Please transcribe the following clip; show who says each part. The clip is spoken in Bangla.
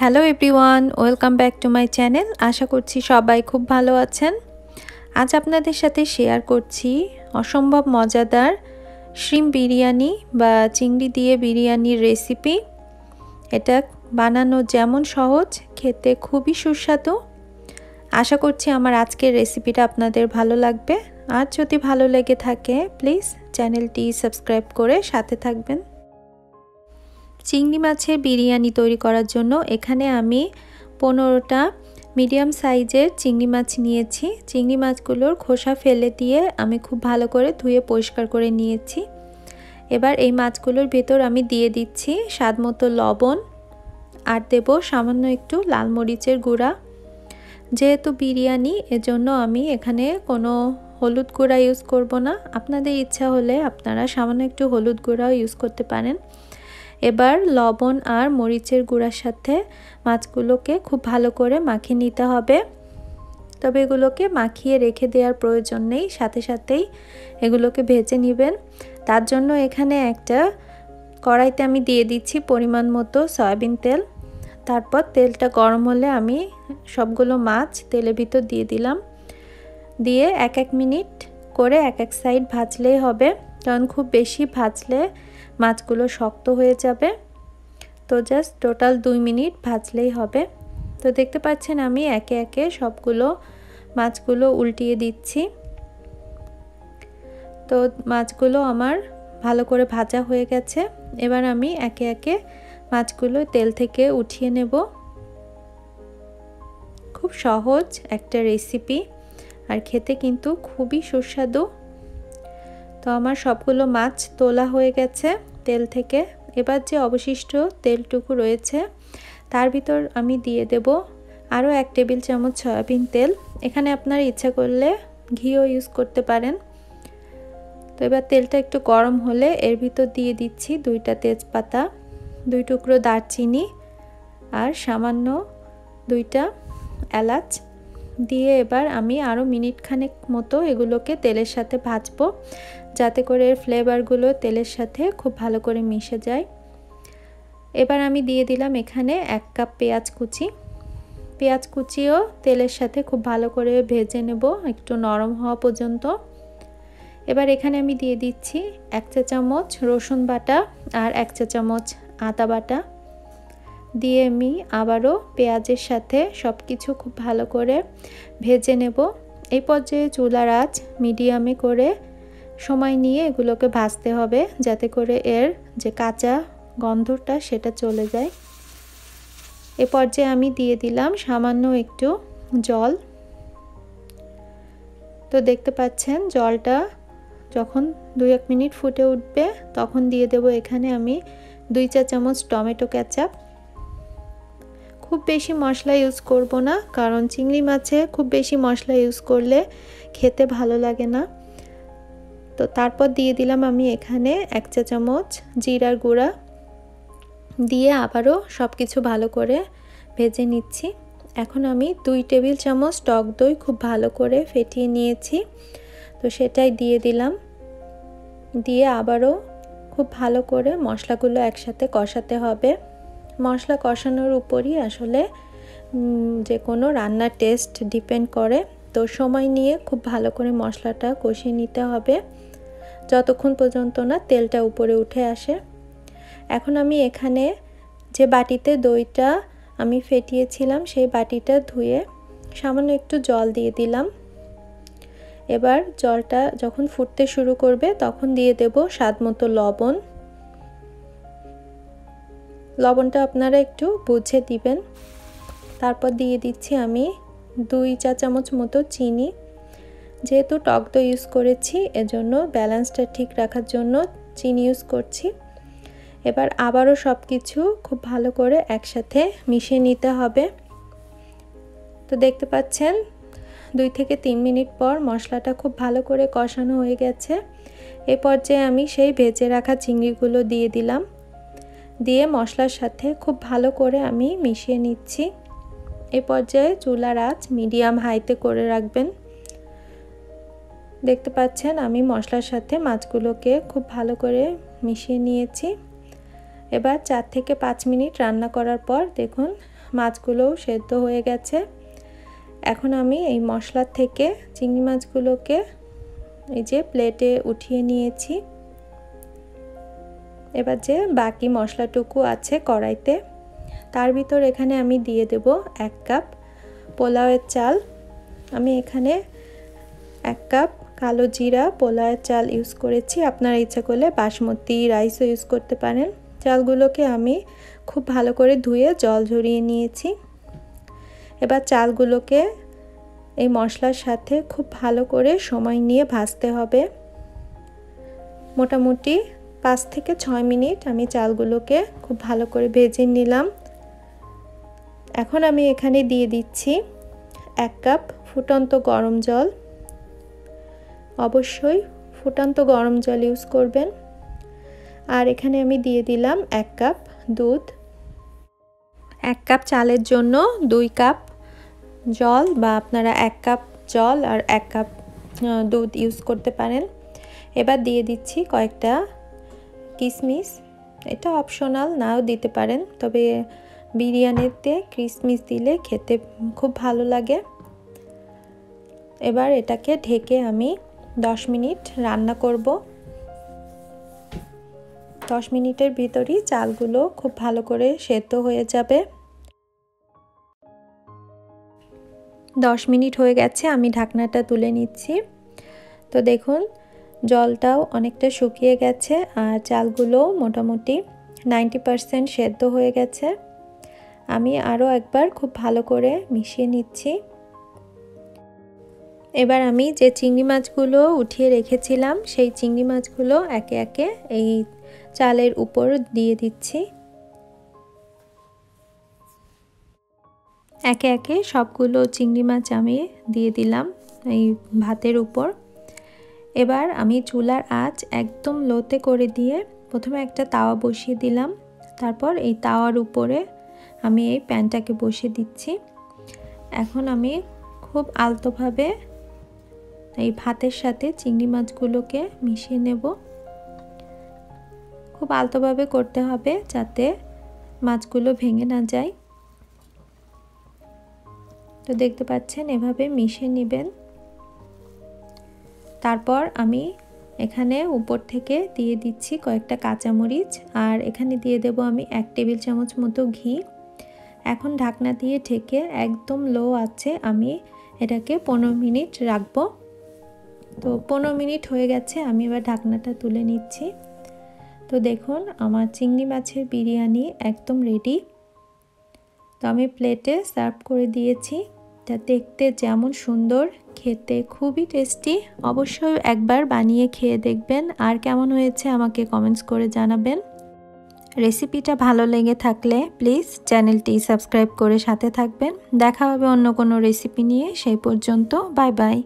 Speaker 1: Hello everyone, welcome back to my channel. আশা করছি সবাই খুব ভালো আছেন। আজ আপনাদের সাথে শেয়ার করছি অসম্ভব মজাদার শ্রিম্প বিরিয়ানি বা চিংড়ি দিয়ে বিরিয়ানির রেসিপি। এটা বানানো যেমন সহজ, খেতে খুবই সুস্বাদু। আশা করছি আমার আজকের রেসিপিটা আপনাদের ভালো লাগবে। আর যদি ভালো লেগে থাকে প্লিজ চ্যানেলটি সাবস্ক্রাইব করে সাথে থাকবেন। চিংড়ি মাছের বিরিয়ানি তৈরি করার জন্য এখানে আমি 15টা মিডিয়াম সাইজের চিংড়ি মাছ নিয়েছি। চিংড়ি মাছগুলোর খোসা ফেলে দিয়ে আমি খুব ভালো করে ধুয়ে পরিষ্কার করে নিয়েছি। এবার এই মাছগুলোর ভেতর আমি দিয়ে দিচ্ছি স্বাদ মতো লবণ, আর দেব সামান্য একটু লাল মরিচের গুঁড়া। যেহেতু বিরিয়ানি, এজন্য আমি এখানে কোনো হলুদ গুঁড়া ইউজ করব না। আপনাদের ইচ্ছা হলে আপনারা সামান্য একটু হলুদ গুঁড়াও ইউজ করতে পারেন। এবার লবণ আর মরিচের গুঁড়ার সাথে মাছগুলোকে খুব ভালো করে মাখিয়ে নিতে হবে। তবে এগুলোকে মাখিয়ে রেখে দেওয়ার প্রয়োজন নেই, সাথে সাথেই এগুলোকে ভেজে নেবেন। তার জন্য এখানে একটা কড়াইতে আমি দিয়ে দিচ্ছি পরিমাণ মতো সয়াবিন তেল। তারপর তেলটা গরম হলে আমি সবগুলো মাছ তেলের ভিতর দিয়ে দিলাম। দিয়ে এক মিনিট করে এক সাইড ভাজলেই হবে, কারণ খুব বেশি ভাজলে মাছগুলো শক্ত হয়ে যাবে। তো জাস্ট টোটাল 2 মিনিট ভাজলেই হবে। তো দেখতে পাচ্ছেন আমি একে একে সবগুলো মাছগুলো উল্টিয়ে দিচ্ছি। তো মাছগুলো আমার ভালো করে ভাজা হয়ে গেছে। এবার আমি একে একে মাছগুলো তেল থেকে উঠিয়ে নেব। খুব সহজ একটা রেসিপি, আর খেতে কিন্তু খুবই সুস্বাদু। তো আমার সবগুলো মাছ তোলা হয়ে গেছে তেল থেকে। এবার যে অবশিষ্ট তেলটুকু রয়েছে তার ভিতর আমি দিয়ে দেব আরও 1 টেবিল চামচ সয়াবিন তেল। এখানে আপনারা ইচ্ছা করলে ঘিও ইউজ করতে পারেন। তো এবার তেলটা একটু গরম হলে এর ভিতর দিয়ে দিচ্ছি 2টা তেজপাতা, 2 টুকরো দারচিনি আর সামান্য 2টা এলাচ দিয়ে এবার আমি আরও মিনিট খানেক মতো এগুলোকে তেলের সাথে ভাজবো, যাতে করে এর ফ্লেভারগুলো তেলের সাথে খুব ভালো করে মিশে যায়। এবার আমি দিয়ে দিলাম এখানে 1 কাপ পেঁয়াজ কুচি। পেঁয়াজ কুচিও তেলের সাথে খুব ভালো করে ভেজে নেব একটু নরম হওয়া পর্যন্ত। এবার এখানে আমি দিয়ে দিচ্ছি 1 চা চামচ রসুন বাটা আর 1 চা চামচ আদা বাটা। দিয়ে আমি আবারও পেঁয়াজের সাথে সব কিছু খুব ভালো করে ভেজে নেব। এই পর্যায়ে চুলার আঁচ মিডিয়ামে করে সময় নিয়ে এগুলোকে ভাজতে হবে, যাতে করে এর যে কাঁচা গন্ধটা সেটা চলে যায়। এ পর্যায়ে আমি দিয়ে দিলাম সামান্য একটু জল। তো দেখতে পাচ্ছেন জলটা যখন 2-1 মিনিট ফুটে উঠবে তখন দিয়ে দেব এখানে আমি 2 চা চামচ টমেটো কেচাপ। খুব বেশি মশলা ইউজ করব না, কারণ চিংড়ি মাছে খুব বেশি মশলা ইউজ করলে খেতে ভালো লাগে না। তো তারপর দিয়ে দিলাম আমি এখানে 1 চা চামচ জিরার গুঁড়া। দিয়ে আবারও সব কিছু ভালো করে ভেজে নিচ্ছি। এখন আমি 2 টেবিল চামচ টক দই খুব ভালো করে ফেটিয়ে নিয়েছি, তো সেটাই দিয়ে দিলাম। দিয়ে আবারও খুব ভালো করে মশলাগুলো একসাথে কষাতে হবে। মশলা কষানোর উপরই আসলে যে কোনো রান্নার টেস্ট ডিপেন্ড করে। তো সময় নিয়ে খুব ভালো করে মশলাটা কষিয়ে নিতে হবে যতক্ষণ পর্যন্ত না তেলটা উপরে উঠে আসে। এখন আমি এখানে যে বাটিতে দইটা আমি ফেটিয়েছিলাম সেই বাটিটা ধুয়ে সামান্য একটু জল দিয়ে দিলাম। এবার জলটা যখন ফুটতে শুরু করবে তখন দিয়ে দেব স্বাদ মতো লবণ। লবণটা আপনারা একটু বুঝে দিবেন। তারপর দিয়ে দিচ্ছি আমি 2 চা চামচ মতো চিনি। যেহেতু টক দই ইউজ করেছি এজন্য ব্যালেন্সটা ঠিক রাখার জন্য চিনি ইউজ করছি। এবার আবারও সব কিছু খুব ভালো করে একসাথে মিশিয়ে নিতে হবে। তো দেখতে পাচ্ছেন 2 থেকে 3 মিনিট পর মশলাটা খুব ভালো করে কষানো হয়ে গেছে। এই পর্যায়ে আমি সেই ভেজে রাখা চিংড়িগুলো দিয়ে দিলাম। দিয়ে মশলার সাথে খুব ভালো করে আমি মিশিয়ে নিচ্ছি। এই পর্যায়ে চুলার আঁচ মিডিয়াম হাইতে করে রাখবেন। দেখতে পাচ্ছেন আমি মশলার সাথে মাছগুলোকে খুব ভালো করে মিশিয়ে নিয়েছি। এবার 4 থেকে 5 মিনিট রান্না করার পর দেখুন মাছগুলোও সেদ্ধ হয়ে গেছে। এখন আমি এই মশলা থেকে চিংড়ি মাছগুলোকে এই যে প্লেটে উঠিয়ে নিয়েছি। এবার যে বাকি মশলাটুকু আছে কড়াইতে, তার ভিতর এখানে আমি দিয়ে দেব 1 কাপ পোলাওয়ের চাল। আমি এখানে 1 কাপ কালো জিরা পোলাওয়ের চাল ইউজ করেছি। আপনারা ইচ্ছা করলে বাসমতি রাইসও ইউজ করতে পারেন। চালগুলোকে আমি খুব ভালো করে ধুয়ে জল ঝরিয়ে নিয়েছি। এবার চালগুলোকে এই মশলার সাথে খুব ভালো করে সময় নিয়ে ভাজতে হবে। মোটামুটি 5 থেকে 6 মিনিট আমি চালগুলোকে খুব ভালো করে ভেজে নিলাম। এখন আমি এখানে দিয়ে দিচ্ছি 1 কাপ ফুটন্ত গরম জল। অবশ্যই ফুটন্ত গরম জল ইউজ করবেন। আর এখানে আমি দিয়ে দিলাম 1 কাপ দুধ। 1 কাপ চালের জন্য 2 কাপ জল, বা আপনারা 1 কাপ জল আর 1 কাপ দুধ ইউজ করতে পারেন। এবার দিয়ে দিচ্ছি কয়েকটা কিশমিশ। এটা অপশনাল, নাও দিতে পারেন, তবে বিরিয়ানিতে কিশমিশ দিলে খেতে খুব ভালো লাগে। এবার এটাকে ঢেকে আমি 10 মিনিট রান্না করব। 10 মিনিটের ভিতরই চালগুলো খুব ভালো করে সেদ্ধ হয়ে যাবে। 10 মিনিট হয়ে গেছে, আমি ঢাকনাটা তুলে নিচ্ছি। তো দেখুন জলটাও অনেকটা শুকিয়ে গেছে আর চালগুলো মোটামুটি 90% সেদ্ধ হয়ে গেছে। আমি আরও একবার খুব ভালো করে মিশিয়ে নিচ্ছি। এবার আমি যে চিংড়ি মাছগুলো উঠিয়ে রেখেছিলাম সেই চিংড়ি মাছগুলো একে একে এই চালের উপর দিয়ে দিচ্ছি। একে একে সবগুলো চিংড়ি মাছ আমি দিয়ে দিলাম এই ভাতের উপর। এবার আমি চুলার আঁচ একদম লোতে করে দিয়ে প্রথমে একটা তাওয়া বসিয়ে দিলাম। তারপর এই তাওয়ার উপরে আমি এই প্যানটাকে বসিয়ে দিচ্ছি। এখন আমি খুব আলতোভাবে এই ভাতের সাথে চিংড়ি মাছগুলোকে মিশিয়ে নেব। খুব আলতোভাবে করতে হবে যাতে মাছগুলো ভেঙে না যায়। তো দেখতে পাচ্ছেন এভাবে মিশিয়ে নেবেন। তারপর আমি এখানে উপর থেকে দিয়ে দিচ্ছি কয়েকটা কাঁচামরিচ, আর এখানে দিয়ে দেব আমি 1 টেবিল চামচ মতো ঘি। এখন ঢাকনা দিয়ে ঢেকে একদম লো আছে আমি এটাকে 15 মিনিট রাখবো। তো 15 মিনিট হয়ে গেছে, আমি এবার ঢাকনাটা তুলে নিচ্ছি। তো দেখুন আমার চিংড়ি মাছের বিরিয়ানি একদম রেডি। তো আমি প্লেটে সার্ভ করে দিয়েছি। এটা দেখতে যেমন সুন্দর, খেতে খুবই টেস্টি। অবশ্যই একবার বানিয়ে খেয়ে দেখবেন, আর কেমন হয়েছে আমাকে কমেন্টস করে জানাবেন। রেসিপিটা ভালো লেগে থাকলে প্লিজ চ্যানেলটি সাবস্ক্রাইব করে সাথে থাকবেন। দেখা হবে অন্য কোনো রেসিপি নিয়ে, সেই পর্যন্ত বাই বাই।